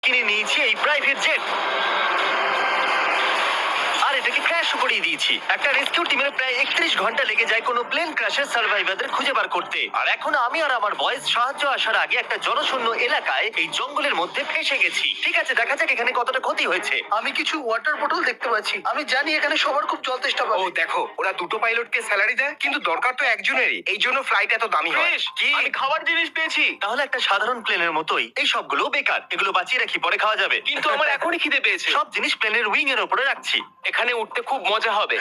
কিনে নিয়েছি এই প্রাইভেট জেট, আর এটাকে ক্র্যাশ করিয়ে দিয়েছি। একটা রেস্কিউ টিমের প্রায় 31 ঘন্টা লেগে যায় কোনো প্লেন ক্র্যাশের সার্ভাইভারদের খুঁজে বার করতে। আর এখন আমি আর আমার বয়েস সাহায্য আসার আগে একটা জনশূন্য এলাকায় এই জঙ্গলের মধ্যে ফেসে গেছি। ঠিক আছে, দেখা যাক এখানে কতটা ক্ষতি হয়েছে। আমি কিছু ওয়াটার বোতল দেখতে পাচ্ছি। আমি জানি এখানে সবার খুব জল তেষ্টা ও পাবে। দেখো, ওরা দুটো পাইলটকে স্যালারি দেয়, কিন্তু দরকার তো একজনেরই। এই জন্য ফ্লাইট এত দামি হয়। কি? আমি খাবার জিনিস পেয়েছি, তাহলে একটা সাধারণ প্লেনের মতোই এই সবগুলো বেকার। এগুলো বাঁচিয়ে রাখি, পরে খাওয়া যাবে। কিন্তু আমার এখনই খিদে পেয়েছে। সব জিনিস প্লেনের উইং এর উপরে রাখছি। এখানে উঠতে খুব মজা হবে।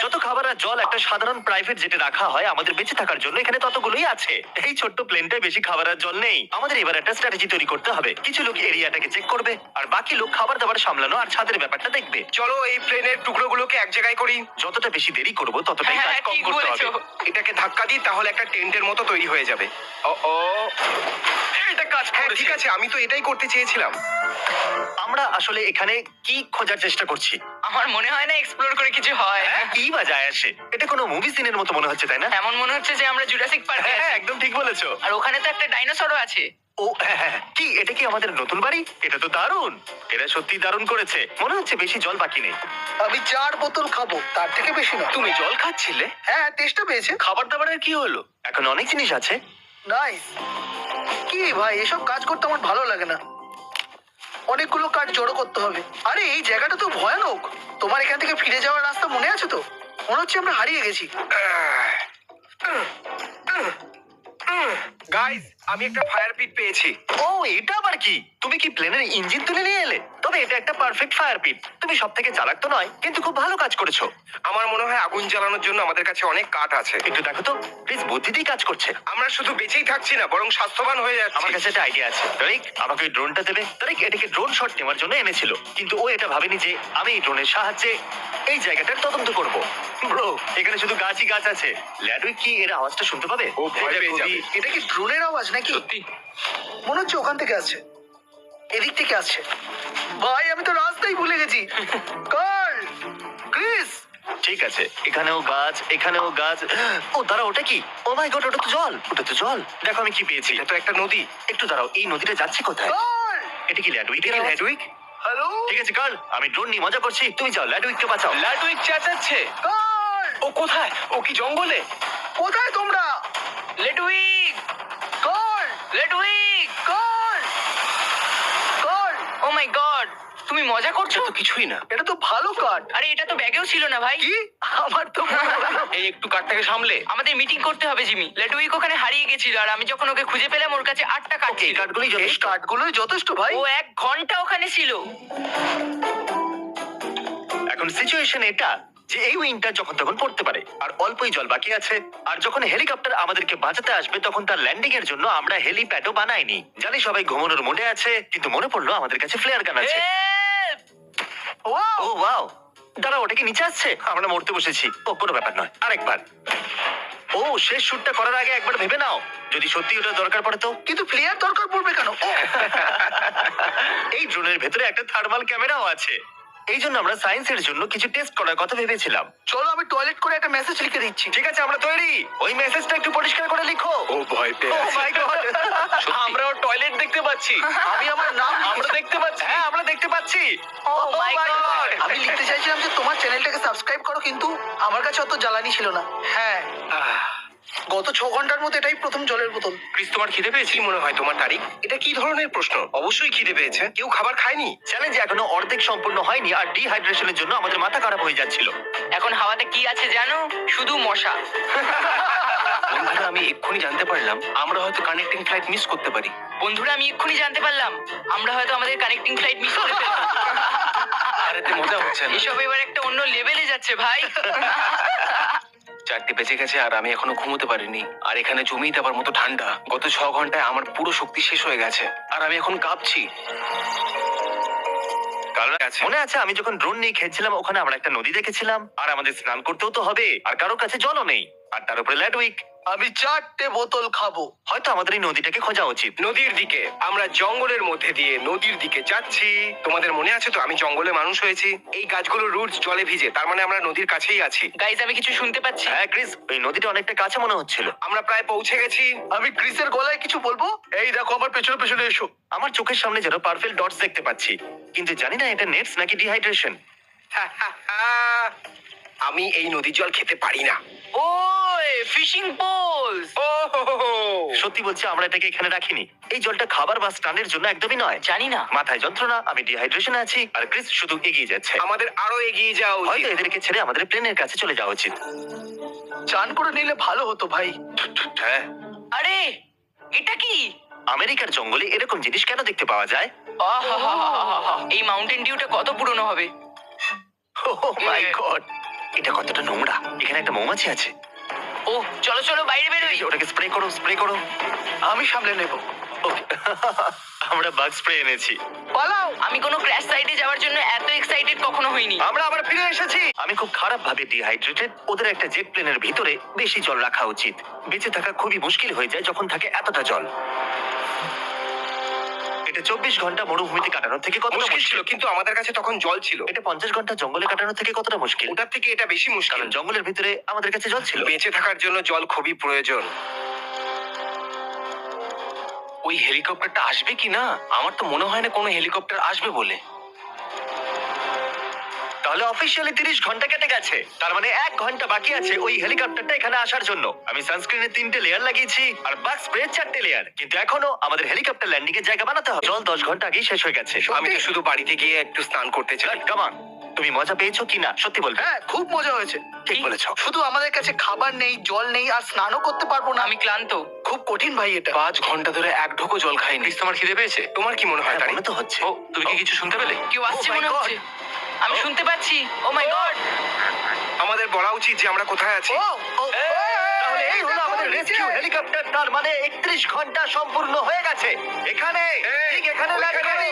যত খাবার আর জল একটা সাধারণ প্রাইভেট জেটে রাখা হয় আমাদের বেঁচে থাকার জন্য, এখানে ততগুলোই আছে। এই ছোট্ট প্লেনটায় বেশি খাবার আর জল নেই। আমাদের এবার একটা স্ট্র্যাটেজি তৈরি করতে হবে। কিছু লোক এরিয়াটাকে চেক করবে, আর বাকি লোক খাবার দাবার সামলানো আর ছাদের ব্যাপারটা দেখবে। চলো এই প্লেনের টুকরোগুলোকে এক জায়গায় করি। যতটা বেশি দেরি করব ততটাই কাজ হ্যাঁ, কম ঠিক করতে বলেছো। হবে। এটাকে ধাক্কা দিই, তাহলে একটা টেন্টের মতো তৈরি হয়ে যাবে। ও ও, এটা কাজ হ্যাঁ করেছে। ঠিক আছে, আমি তো এটাই করতে চেয়েছিলাম। আমরা আসলে এখানে কি খোঁজার চেষ্টা করছি? আমার মনে হয় না এক্সপ্লোর করে কিছু হয়। কি বা যায় আসে? এটা কোনো মুভি সিনের মতো মনে হচ্ছে, তাই না? এমন মনে হচ্ছে যে আমরা জুরাসিক পার্কে হ্যাঁ, আছি। একদম ঠিক বলেছো। আর ওখানে তো একটা ডাইনোসরও আছে। ও হ্যাঁ, হ্যাঁ, কি এটা কি আমাদের নতুন বাড়ি? এটা তো দারুণ। এরা সত্যি দারুণ করেছে। মনে হচ্ছে বেশি জল বাকি নেই। আমি 4 বোতল খাবো, তার থেকে বেশি না। তুমি জল খাচ্ছিলে? হ্যাঁ, টেস্টটা পেয়েছে। খাবার দাবারের কি হলো? এখন অনেক জিনিস আছে। নাইস। কি ভাই, এসব কাজ করতে আমার ভালো লাগে না। অনেকগুলো কাঠ জড়ো করতে হবে। আরে এই জায়গাটা তো ভয়ানক। তোমার এখান থেকে ফিরে যাওয়ার রাস্তা মনে আছে তো? মনে হচ্ছে আমরা হারিয়ে গেছি। গাইস, আমি একটা ফায়ার পিট পেয়েছি। ও, এটা আবার কি? তুমি কি প্লেনের ইঞ্জিন তুলে নিয়ে এলে? তবে এটা একটা পারফেক্ট ফায়ার পিট। তুমি সব থেকে চালাক তো নয়, কিন্তু খুব ভালো কাজ করেছো। আমার মনে হয় আগুন জ্বালানোর জন্য আমাদের কাছে অনেক কাঠ আছে। একটু দেখো তো, প্লিজ, বুদ্ধি দিয়ে কাজ করছে। আমরা শুধু বেঁচেই থাকছি না, বরং স্বাস্থ্যবান হয়ে আমার যাচ্ছি। কাছে একটা আইডিয়া আছে। তারিক, আমাকে ওই ড্রোনটা দেবে। তারিক এটাকে ড্রোন শট নেওয়ার জন্য এনেছিল, কিন্তু ও এটা ভাবেনি যে আমি এই ড্রোনের সাহায্যে এই জায়গাটার তদন্ত করব। ব্রো, এখানে শুধু গাছই গাছ আছে। ল্যাডুই কি এর আওয়াজটা শুনতে পাবে? ও ভয় এটা পেয়ে খুবই- যাবে। এটা কি ড্রোনের আওয়াজ নাকি? সত্যি? মনে হচ্ছে ওখান থেকে আসছে। এদিক থেকে আসছে। ভাই, আমি তো রাস্তাই ভুলে গেছি। কার্ল, ক্রিস, ঠিক আছে, এখানেও গাছ, এখানেও গাছ। ও দাঁড়াও, ওটা কি? ও মাই গড, ওটা তো জল। ওটা তো জল। দেখো আমি কি পেয়েছি। এটা তো একটা নদী। একটু দাঁড়াও, এই নদীটা যাচ্ছে কোথায়? কার্ল, এটা কি ল্যাডুইক? এটা কি ল্যাডউইক? হ্যালো, ঠিক আছে কার্ল, আমি ড্রোন নিয়ে মজা করছি। তুমি যাও, ল্যাডুইককে বাঁচাও। লাডুইক চেঁচাচ্ছে। কার্ল, ও কোথায়? ও কি জঙ্গলে? কোথায় তোমরা? লেডুইক, কার্ল, লেডুইক, কার্ল, কার্ল, ও মাই গড, তুমি মজা করছো? তো কিছুই না। এটা তো ভালো কাঠ। আরে এটা তো ব্যাগেও ছিল না ভাই। কি? আমার তো মনে হলো। এই একটু কাঠটাকে সামলে। আমাদের মিটিং করতে হবে জিমি। লেডুইক ওখানে হারিয়ে গেছিল, আর আমি যখন ওকে খুঁজে পেলাম ওর কাছে 8টা কাঠ এই ছিল। কাঠগুলোই এই যথেষ্ট। কাঠগুলোই যথেষ্ট ভাই। ও 1 ঘন্টা ওখানে ছিল। এখন সিচুয়েশন এটা যে এই উইংটা যখন তখন পড়তে পারে, আর অল্পই জল বাকি আছে। আর যখন হেলিকপ্টার আমাদেরকে বাঁচাতে আসবে তখন তার ল্যান্ডিং এর জন্য আমরা হেলিপ্যাডও বানাইনি। জানি সবাই ঘুমানোর মোডে আছে, কিন্তু মনে পড়লো আমাদের কাছে ফ্লেয়ার গান আছে। Help! ওয়াও, ও ওয়াও, দাঁড়াও, ওটা কি নিচে আসছে? আমরা মরতে বসেছি। ও কোনো ব্যাপার নয়, আরেকবার। ও, শেষ শুটটা করার আগে একবার ভেবে নাও, যদি সত্যি ওটা দরকার পড়ে তো। কিন্তু প্লেয়ার দরকার পড়বে কেন? ও, এই ড্রোনের ভেতরে একটা থার্মাল ক্যামেরাও আছে। এই জন্য আমরা সায়েন্সের জন্য কিছু টেস্ট করার কথা ভেবেছিলাম। চলো আমি টয়লেট করে একটা মেসেজ লিখে দিচ্ছি। ঠিক আছে, আমরা তৈরি। ওই মেসেজটা একটু পরিষ্কার করে লিখো। ও ভয় পেয়ে ও আছে। মাই গড, আমরাও টয়লেট দেখতে পাচ্ছি। আমি আমার নাম আমরা দেখতে পাচ্ছি। হ্যাঁ, আমরা দেখতে পাচ্ছি। Oh my God! আমি লিখতে চাইছিলাম যে তোমার চ্যানেলটাকে সাবস্ক্রাইব করো, কিন্তু আমার কাছে অত জ্বালানি ছিল না। হ্যাঁ, গত 6 ঘন্টার মধ্যে এটাই প্রথম জলের বোতল। ক্রিস, তোমার খিদে পেয়েছি? কি মনে হয় তোমার, তারিখ? এটা কি ধরনের প্রশ্ন? অবশ্যই খিদে পেয়েছে। কেউ খাবার খায়নি? চ্যালেঞ্জ এখনো অর্ধেক সম্পূর্ণ হয়নি, আর ডিহাইড্রেশনের জন্য আমাদের মাথা খারাপ হয়ে যাচ্ছিল। এখন হাওয়াতে কি আছে জানো? শুধু মশা। বন্ধুরা, আমি এক্ষুনি জানতে পারলাম আমরা হয়তো কানেক্টিং ফ্লাইট মিস করতে পারি। বন্ধুরা, আমি এক্ষুনি জানতে পারলাম আমরা হয়তো আমাদের কানেক্টিং ফ্লাইট মিস করে ফেলবো। আর এতে মজা হচ্ছে না। এসব এবার একটা অন্য লেভেলে যাচ্ছে ভাই। 4টে বেজে গেছে আর আমি এখনো ঘুমোতে পারিনি। আর এখানে জমিয়ে দেওয়ার মতো ঠান্ডা। গত 6 ঘন্টায় আমার পুরো শক্তি শেষ হয়ে গেছে, আর আমি এখন কাঁপছি। মনে আছে আমি যখন ড্রোন নিয়ে খেলছিলাম, ওখানে আমরা একটা নদী দেখেছিলাম, আর আমাদের স্নান করতেও তো হবে, আর কারোর কাছে জলও নেই, আর তার উপরে ল্যাডউইক। আমি 4টে বোতল খাবো। হয়তো আমাদের এই নদীটাকে খোঁজা উচিত। নদীর দিকে আমরা জঙ্গলের মধ্যে দিয়ে নদীর দিকে যাচ্ছি। তোমাদের মনে আছে তো আমি জঙ্গলে মানুষ হয়েছি। এই গাছগুলোর রুটস জলে ভিজে, তার মানে আমরা নদীর কাছেই আছি। গাইজ আমি কিছু শুনতে পাচ্ছি। হ্যাঁ ক্রিস, ওই নদীটা অনেকটা কাছে মনে হচ্ছিল। আমরা প্রায় পৌঁছে গেছি। আমি ক্রিসের গলায় কিছু বলবো। এই দেখো, আমার পেছনে পেছনে এসো। আমার চোখের সামনে যেন পার্পল ডটস দেখতে পাচ্ছি, কিন্তু জানি না এটা নেটস নাকি ডিহাইড্রেশন। আমি এই নদীর জল খেতে পারি না। ওই ফিশিং পোলস। ও হো হো হো। সত্যি বলছি, আমরা এটাকে এখানে রাখিনি। এই জলটা খাবার বা স্নানের জন্য একদমই নয়। জানি না। মাথায় যন্ত্রণা, আমি ডিহাইড্রেশনে আছি, আর ক্রিস শুধু এগিয়ে যাচ্ছে। আমাদের আরো এগিয়ে যাওয়া উচিত। হয়তো এদেরকে ছেড়ে আমাদের প্লেনের কাছে চলে যাওয়া উচিত। চান করে নিলে ভালো হতো ভাই। হ্যাঁ, আরে এটা কি? আমেরিকার জঙ্গলে এরকম জিনিস কেন দেখতে পাওয়া যায়? আহাহাহাহাহা। এই মাউন্টেন ডিউটা কত পুরনো হবে? ওহ মাই গড, এটা কতটা নোংরা। এখানে একটা মৌমাছি আছে। ও চলো চলো বাইরে বেরোই। ওটাকে স্প্রে করো, স্প্রে করো। আমি সামলে নেব। ওকে। আমরা বাগ স্প্রে এনেছি। পালাও। আমি কোনো ক্র্যাশ সাইটে যাওয়ার জন্য এত এক্সাইটেড কখনো হইনি। আমরা আবার ফিরে এসেছি। আমি খুব খারাপ ভাবে ডিহাইড্রেটেড। ওদের একটা জেট প্লেনের ভিতরে বেশি জল রাখা উচিত। বেঁচে থাকা খুবই মুশকিল হয়ে যায় যখন থাকে এতটা জল। এটা 24 ঘন্টা মরুভূমিতে কাটানোর থেকে কতটা মুশকিল মুশকিল? ছিল, কিন্তু আমাদের কাছে তখন জল ছিল। এটা 50 ঘন্টা জঙ্গলে কাটানোর থেকে কতটা মুশকিল? ওটার থেকে এটা বেশি মুশকিল। কারণ জঙ্গলের ভিতরে আমাদের কাছে জল ছিল। বেঁচে থাকার জন্য জল খুবই প্রয়োজন। ওই হেলিকপ্টারটা আসবে কি না? আমার তো মনে হয় না কোনো হেলিকপ্টার আসবে বলে। তাহলে অফিসিয়ালি 30 ঘন্টা কেটে গেছে। তার মানে 1 ঘন্টা বাকি আছে ওই হেলিকপ্টারটা এখানে আসার জন্য। আমি সানস্ক্রিনে 3টে লেয়ার লাগিয়েছি আর বাগ স্প্রে 4টে লেয়ার, কিন্তু এখনো আমাদের হেলিকপ্টার ল্যান্ডিং এর জায়গা বানাতে হবে। জল 10 ঘন্টা আগেই শেষ হয়ে গেছে। আমি তো শুধু বাড়িতে গিয়ে একটু স্নান করতে চাই। কাম অন, তুমি মজা পেয়েছো কিনা সত্যি বলবে? হ্যাঁ, খুব মজা হয়েছে। ঠিক বলেছো। শুধু আমাদের কাছে খাবার নেই, জল নেই, আর স্নানও করতে পারবো না। আমি ক্লান্ত। খুব কঠিন ভাই এটা। 5 ঘন্টা ধরে এক ঢোকও জল খাইনি। তোমার খিদে পেয়েছে? তোমার কি মনে হয় হ্যাঁ, তারি? মনে তো হচ্ছে। ও তুমি কি কিছু শুনতে পেলে? কেউ আসছে Oh my মনে হচ্ছে। আমি শুনতে পাচ্ছি। ও মাই গড। আমাদের বলা উচিত যে আমরা কোথায় আছি। ও, ও, তাহলে এই হলো আমাদের নিচে। Rescue helicopter. তার মানে 31 ঘন্টা সম্পূর্ণ হয়ে গেছে। এখানে, ঠিক এখানে ল্যান্ড করো।